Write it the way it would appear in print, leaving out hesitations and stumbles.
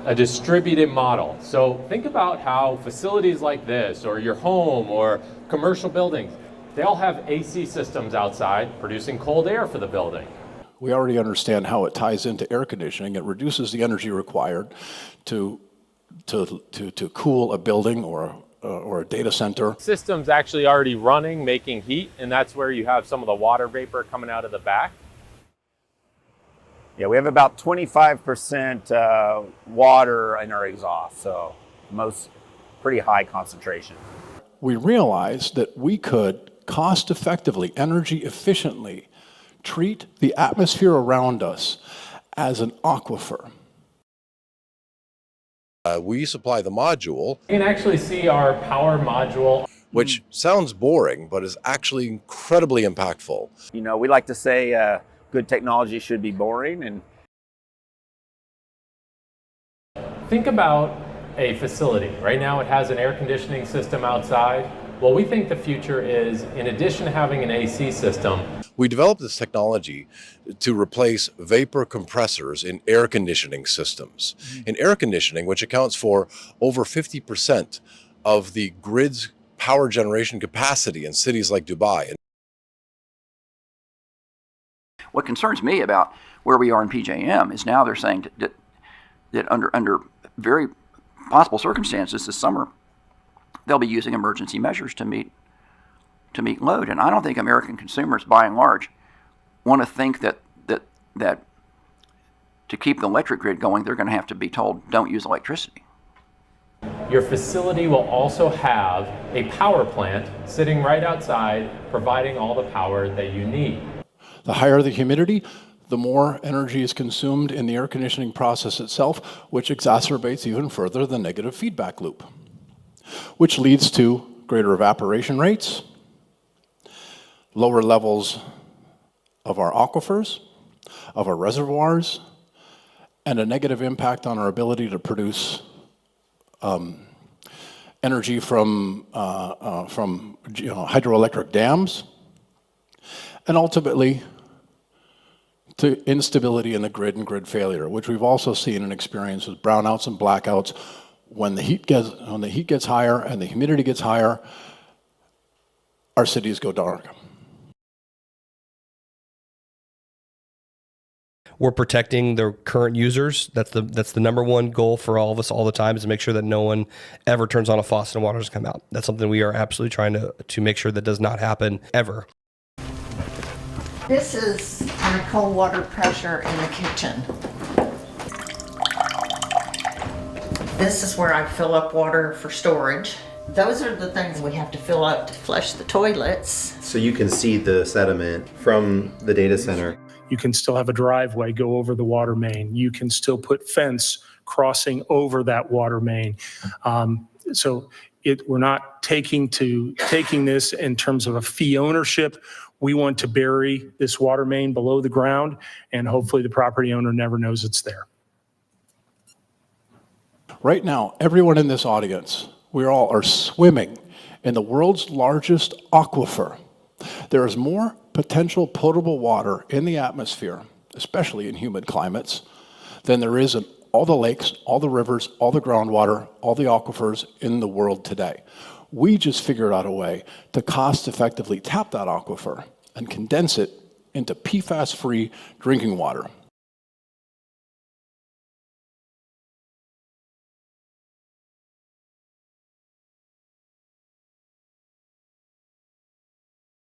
a distributed model. So think about how facilities like this, or your home, or commercial buildings, they all have AC systems outside producing cold air for the building. We already understand how it ties into air conditioning. It reduces the energy required to cool a building or a data center. System's actually already running, making heat, and that's where you have some of the water vapor coming out of the back. Yeah, we have about 25% water in our exhaust, so pretty high concentration. We realized that we could cost effectively, energy efficiently, treat the atmosphere around us as an aquifer. We supply the module. You can actually see our power module, which sounds boring, but is actually incredibly impactful. You know, we like to say good technology should be boring. And think about a facility. Right now it has an air conditioning system outside. Well, we think the future is, in addition to having an AC system, we developed this technology to replace vapor compressors in air conditioning systems. In air conditioning, which accounts for over 50% of the grid's power generation capacity in cities like Dubai. What concerns me about where we are in PJM is now they're saying that under very possible circumstances this summer, they'll be using emergency measures to meet load. And I don't think American consumers, by and large, want to think that to keep the electric grid going, they're going to have to be told, don't use electricity. Your facility will also have a power plant sitting right outside, providing all the power that you need. The higher the humidity, the more energy is consumed in the air conditioning process itself, which exacerbates even further the negative feedback loop, which leads to greater evaporation rates, lower levels of our aquifers, of our reservoirs, and a negative impact on our ability to produce energy from hydroelectric dams, and ultimately to instability in the grid and grid failure, which we've also seen and experienced with brownouts and blackouts. When the heat gets higher and the humidity gets higher, our cities go dark. We're protecting the current users. That's the number one goal for all of us all the time, is to make sure that no one ever turns on a faucet and water doesn't come out. That's something we are absolutely trying to make sure that does not happen ever. This is our cold water pressure in the kitchen. This is where I fill up water for storage. Those are the things we have to fill up to flush the toilets. So you can see the sediment from the data center. You can still have a driveway go over the water main. You can still put fence crossing over that water main. So we're not taking this in terms of a fee ownership. We want to bury this water main below the ground, and hopefully the property owner never knows it's there. Right now, everyone in this audience, we all are swimming in the world's largest aquifer. There is more potential potable water in the atmosphere, especially in humid climates, than there is in all the lakes, all the rivers, all the groundwater, all the aquifers in the world today. We just figured out a way to cost-effectively tap that aquifer and condense it into PFAS-free drinking water.